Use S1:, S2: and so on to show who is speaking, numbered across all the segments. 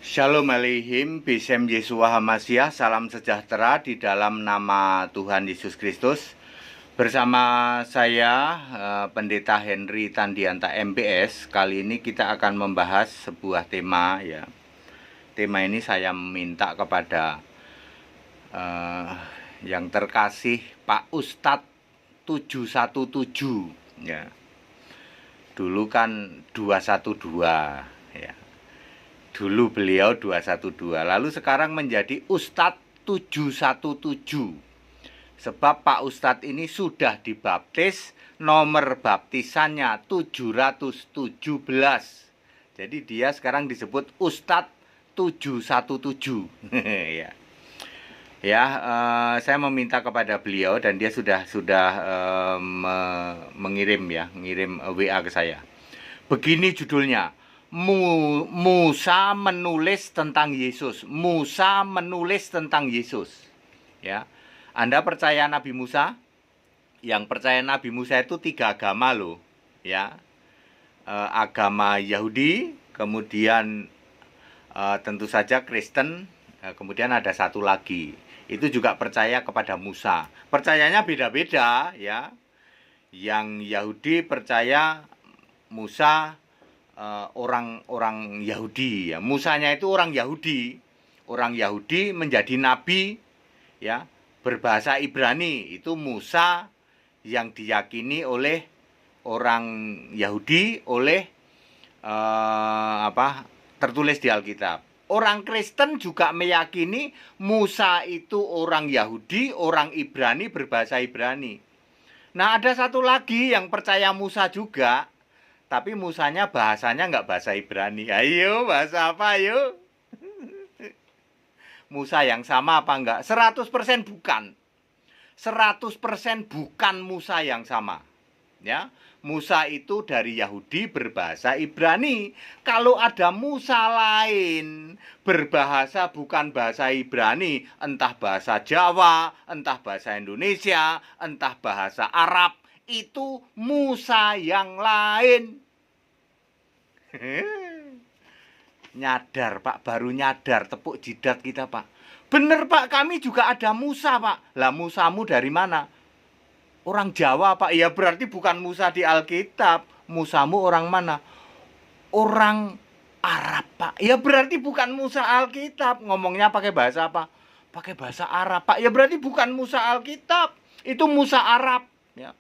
S1: Shalom Aleihim, Bisem Yesua Hamasiah, salam sejahtera di dalam nama Tuhan Yesus Kristus. Bersama saya, Pendeta Henry Tandianta MPS. Kali ini kita akan membahas sebuah tema ya. Tema ini saya minta kepada yang terkasih Pak Ustadz 717 ya. Dulu kan 212 ya. Dulu beliau 212, lalu sekarang menjadi Ustadz 717. Sebab Pak Ustadz ini sudah dibaptis, nomor baptisannya 717. Jadi dia sekarang disebut Ustadz 717. Ya. Saya meminta kepada beliau dan dia sudah mengirim WA ke saya. Begini judulnya. Musa menulis tentang Yesus. Musa menulis tentang Yesus. Ya. Anda percaya Nabi Musa? Yang percaya Nabi Musa itu 3 agama loh, ya. Agama Yahudi, kemudian tentu saja Kristen, kemudian ada satu lagi. Itu juga percaya kepada Musa. Percayanya beda-beda, ya. Yang Yahudi percaya Musa orang Yahudi ya. Musanya itu orang Yahudi. Orang Yahudi menjadi nabi ya, berbahasa Ibrani. Itu Musa yang diyakini oleh orang Yahudi tertulis di Alkitab. Orang Kristen juga meyakini Musa itu orang Yahudi, orang Ibrani berbahasa Ibrani. Nah, ada satu lagi yang percaya Musa juga. Tapi Musanya bahasanya nggak bahasa Ibrani. Ayo, bahasa apa ayo? Musa yang sama apa enggak? 100% bukan. 100% bukan Musa yang sama. Ya, Musa itu dari Yahudi berbahasa Ibrani. Kalau ada Musa lain berbahasa bukan bahasa Ibrani, entah bahasa Jawa, entah bahasa Indonesia, entah bahasa Arab, itu Musa yang lain. Nyadar Pak, baru nyadar, tepuk jidat kita Pak. Bener Pak, kami juga ada Musa Pak. Lah Musamu dari mana? Orang Jawa Pak. Ya berarti bukan Musa di Alkitab. Musamu orang mana? Orang Arab Pak. Ya berarti bukan Musa Alkitab. Ngomongnya pakai bahasa apa? Pakai bahasa Arab Pak. Ya berarti bukan Musa Alkitab. Itu Musa Arab ya.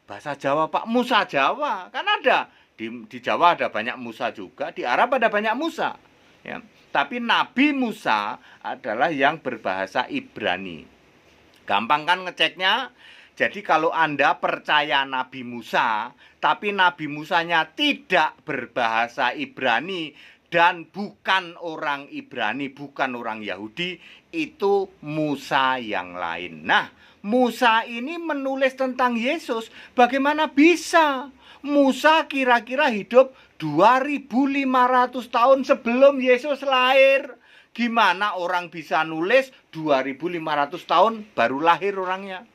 S1: Bahasa Jawa Pak, Musa Jawa. Kan ada di Jawa ada banyak Musa juga, di Arab ada banyak Musa ya. Tapi Nabi Musa adalah yang berbahasa Ibrani. Gampang kan ngeceknya? Jadi kalau Anda percaya Nabi Musa, tapi Nabi Musanya tidak berbahasa Ibrani dan bukan orang Ibrani, bukan orang Yahudi, itu Musa yang lain. Nah, Musa ini menulis tentang Yesus. Bagaimana bisa? Musa kira-kira hidup 2500 tahun sebelum Yesus lahir. Gimana orang bisa nulis 2500 tahun baru lahir orangnya?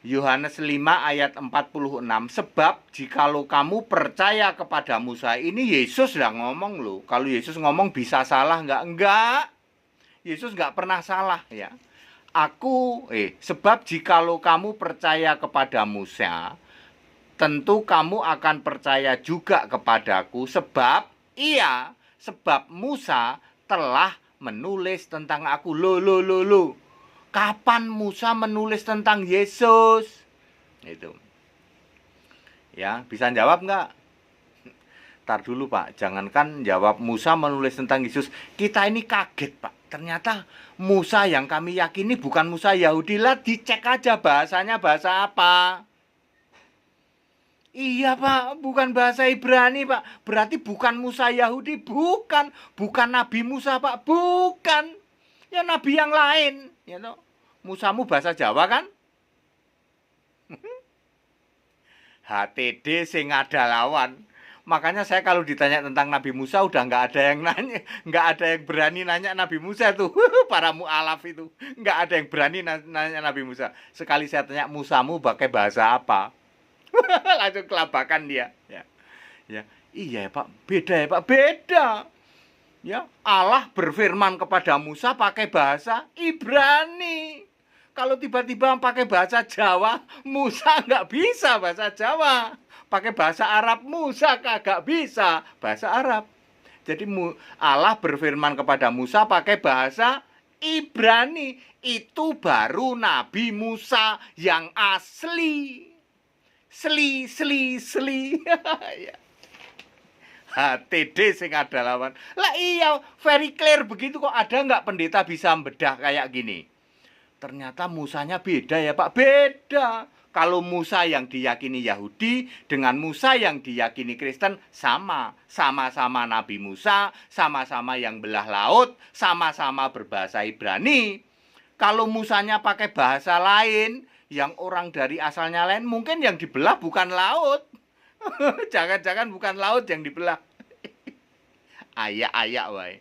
S1: Yohanes 5 ayat 46. Sebab jikalau kamu percaya kepada Musa, ini Yesus lah ngomong loh. Kalau Yesus ngomong bisa salah enggak? Enggak. Yesus enggak pernah salah ya. Sebab jikalau kamu percaya kepada Musa, tentu kamu akan percaya juga kepadaku, sebab Musa telah menulis tentang aku. Loh. Kapan Musa menulis tentang Yesus? Itu. Ya, bisa jawab enggak? Tar dulu Pak, jangankan jawab Musa menulis tentang Yesus. Kita ini kaget Pak. Ternyata Musa yang kami yakini bukan Musa Yahudi lah. Dicek aja bahasanya bahasa apa. Iya Pak, bukan bahasa Ibrani Pak. Berarti bukan Musa Yahudi, bukan Nabi Musa Pak, bukan. Ya nabi yang lain, ya toh. Musamu bahasa Jawa kan? HTD sing ada lawan. Makanya saya kalau ditanya tentang Nabi Musa udah nggak ada yang nanya, nggak ada yang berani nanya Nabi Musa tuh. Para mu'alaf itu nggak ada yang berani nanya Nabi Musa. Sekali saya tanya Musamu pakai bahasa apa, langsung kelabakan dia. Ya, iya ya Pak, beda ya Pak, beda. Ya, Allah berfirman kepada Musa pakai bahasa Ibrani. Kalau tiba-tiba pakai bahasa Jawa, Musa nggak bisa bahasa Jawa. Pakai bahasa Arab, Musa kagak bisa bahasa Arab. Jadi Allah berfirman kepada Musa pakai bahasa Ibrani. Itu baru Nabi Musa yang asli. Seli. HTD sing ada lawan. Lah iya, very clear begitu kok. Ada nggak pendeta bisa membedah kayak gini? Ternyata Musanya beda ya Pak, beda. Kalau Musa yang diyakini Yahudi dengan Musa yang diyakini Kristen sama. Sama-sama Nabi Musa, sama-sama yang belah laut, sama-sama berbahasa Ibrani. Kalau Musanya pakai bahasa lain, yang orang dari asalnya lain, mungkin yang dibelah bukan laut. Jangan-jangan bukan laut yang dibelah. Ayak-ayak wae.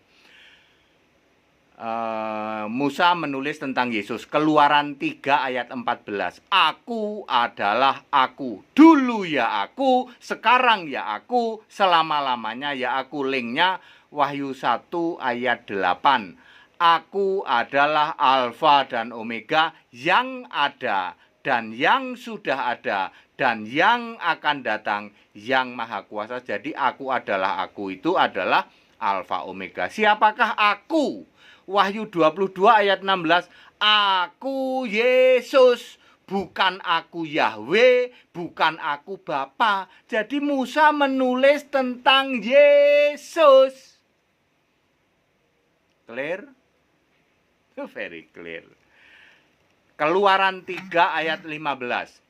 S1: Musa menulis tentang Yesus. Keluaran 3 ayat 14. Aku adalah aku. Dulu ya aku, sekarang ya aku, selama-lamanya ya aku. Linknya Wahyu 1 ayat 8. Aku adalah Alfa dan Omega, yang ada dan yang sudah ada dan yang akan datang, yang maha kuasa. Jadi aku adalah aku itu adalah Alfa Omega. Siapakah aku? Wahyu 22 ayat 16. Aku Yesus, bukan aku Yahweh, bukan aku Bapa. Jadi Musa menulis tentang Yesus. Clear? Very clear. Keluaran 3 ayat 15.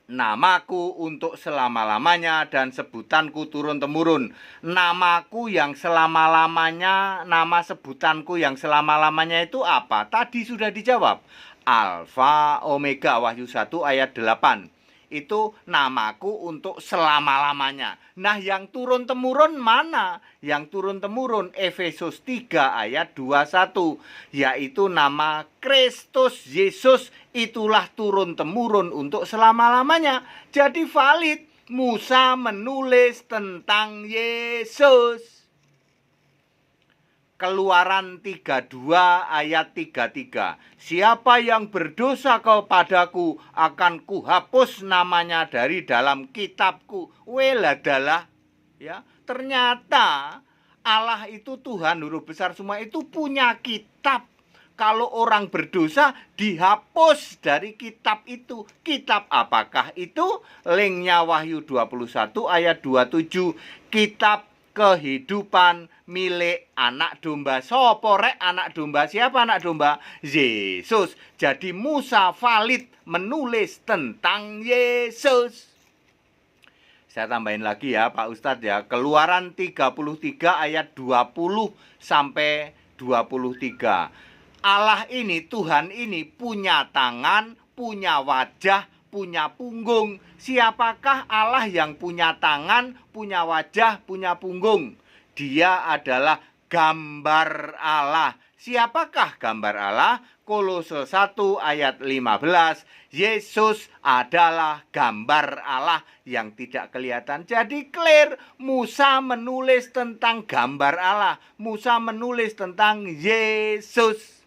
S1: Namaku untuk selama-lamanya dan sebutanku turun-temurun. Namaku yang selama-lamanya, nama sebutanku yang selama-lamanya itu apa? Tadi sudah dijawab. Alfa, Omega, Wahyu 1 ayat 8. Itu namaku untuk selama-lamanya. Nah, yang turun-temurun mana? Yang turun-temurun Efesus 3 ayat 21. Yaitu nama Kristus Yesus, itulah turun-temurun untuk selama-lamanya. Jadi valid, Musa menulis tentang Yesus. Keluaran 32 ayat 33. Siapa yang berdosa kepadaku akan kuhapus namanya dari dalam kitabku. Weladalah. Ya, ternyata Allah itu Tuhan huruf besar semua itu punya kitab. Kalau orang berdosa dihapus dari kitab itu. Kitab apakah itu? Linknya Wahyu 21 ayat 27. Kitab kehidupan milik anak domba. Sopo rek anak domba? Siapa anak domba? Yesus. Jadi Musa valid menulis tentang Yesus. Saya tambahin lagi ya Pak Ustadz ya. Keluaran 33 ayat 20 sampai 23. Allah ini, Tuhan ini punya tangan, punya wajah, punya punggung. Siapakah Allah yang punya tangan, punya wajah, punya punggung? Dia adalah gambar Allah. Siapakah gambar Allah? Kolose 1 ayat 15. Yesus adalah gambar Allah yang tidak kelihatan. Jadi clear, Musa menulis tentang gambar Allah. Musa menulis tentang Yesus.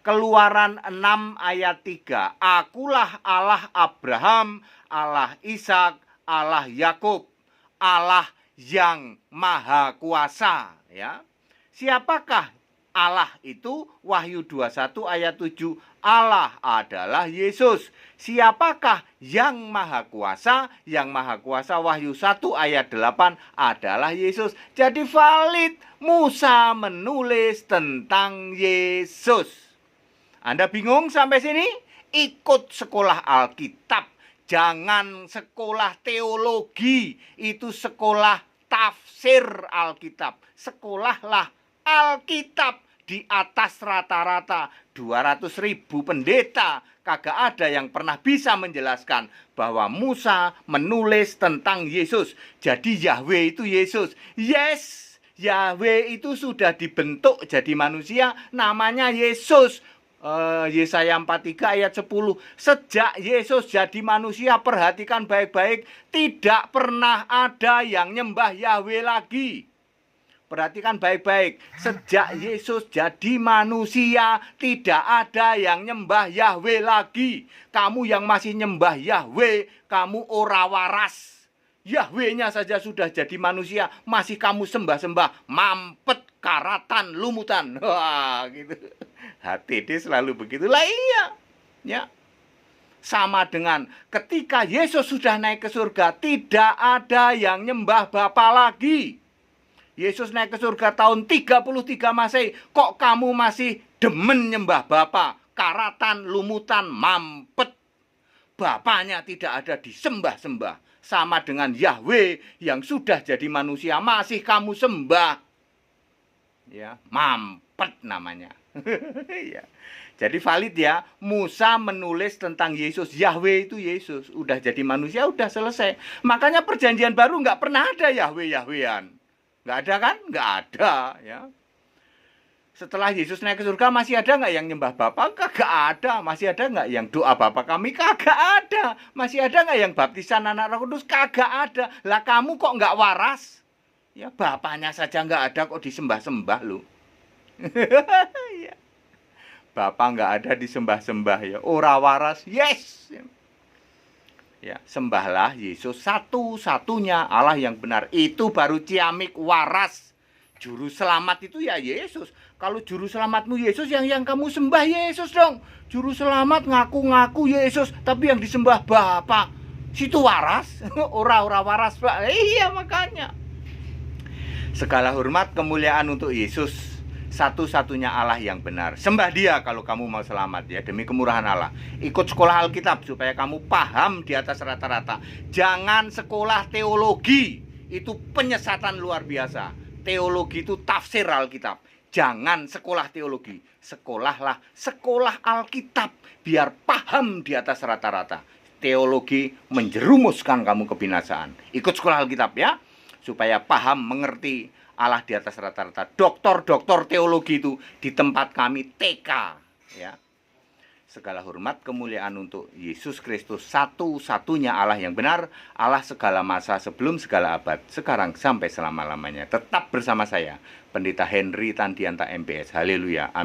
S1: Keluaran 6 ayat 3. Akulah Allah Abraham, Allah Ishak, Allah Yakub, Allah yang maha kuasa. Ya. Siapakah Allah itu? Wahyu 21 ayat 7. Allah adalah Yesus. Siapakah yang maha kuasa? Yang maha kuasa Wahyu 1 ayat 8 adalah Yesus. Jadi valid, Musa menulis tentang Yesus. Anda bingung sampai sini? Ikut sekolah Alkitab. Jangan sekolah teologi. Itu sekolah tafsir Alkitab. Sekolahlah Alkitab. Di atas rata-rata 200.000 pendeta. Kagak ada yang pernah bisa menjelaskan bahwa Musa menulis tentang Yesus. Jadi Yahweh itu Yesus. Yes, Yahweh itu sudah dibentuk jadi manusia. Namanya Yesus. Yesaya 43 ayat 10. Sejak Yesus jadi manusia, perhatikan baik-baik, tidak pernah ada yang nyembah Yahweh lagi. Perhatikan baik-baik. Sejak Yesus jadi manusia, tidak ada yang nyembah Yahweh lagi. Kamu yang masih nyembah Yahweh, kamu ora waras. Yahweh-nya saja sudah jadi manusia, masih kamu sembah-sembah. Mampet, karatan, lumutan. Wah, gitu. HTD selalu begitu. Lah iya. Ya. Sama dengan ketika Yesus sudah naik ke surga, tidak ada yang nyembah Bapa lagi. Yesus naik ke surga tahun 33 Masehi. Kok kamu masih demen nyembah Bapa? Karatan, lumutan, mampet. Bapaknya tidak ada disembah-sembah. Sama dengan Yahweh yang sudah jadi manusia masih kamu sembah. Ya, mampet namanya. Ya. Jadi valid ya. Musa menulis tentang Yesus. Yahweh itu Yesus. Udah jadi manusia, udah selesai. Makanya perjanjian baru nggak pernah ada Yahweh-Yahwehan. Nggak ada kan? Nggak ada ya. Setelah Yesus naik ke surga masih ada nggak yang nyembah Bapa? Kagak ada. Masih ada nggak yang doa Bapa kami? Kagak ada. Masih ada nggak yang baptisan anak Roh Kudus? Kagak ada. Lah kamu kok nggak waras? Ya Bapaknya saja nggak ada kok disembah-sembah lu. Ya. Bapa nggak ada disembah-sembah ya. Ora waras. Yes. Ya, sembahlah Yesus satu-satunya Allah yang benar. Itu baru ciamik waras. Juru selamat itu ya Yesus. Kalau juru selamatmu Yesus, yang kamu sembah Yesus dong. Juru selamat ngaku-ngaku Yesus, tapi yang disembah Bapa. Situ waras. Ora waras, Pak. Iya makanya. Segala hormat kemuliaan untuk Yesus, satu-satunya Allah yang benar. Sembah Dia kalau kamu mau selamat ya, demi kemurahan Allah. Ikut sekolah Alkitab supaya kamu paham di atas rata-rata. Jangan sekolah teologi. Itu penyesatan luar biasa. Teologi itu tafsir Alkitab. Jangan sekolah teologi. Sekolahlah sekolah Alkitab biar paham di atas rata-rata. Teologi menjerumuskan kamu kebinasaan. Ikut sekolah Alkitab ya, supaya paham, mengerti Allah di atas rata-rata. Doktor teologi itu di tempat kami TK ya. Segala hormat kemuliaan untuk Yesus Kristus, satu-satunya Allah yang benar, Allah segala masa, sebelum segala abad, sekarang sampai selama-lamanya. Tetap bersama saya, Pendeta Henry Tandianta MPS. Haleluya. Amin.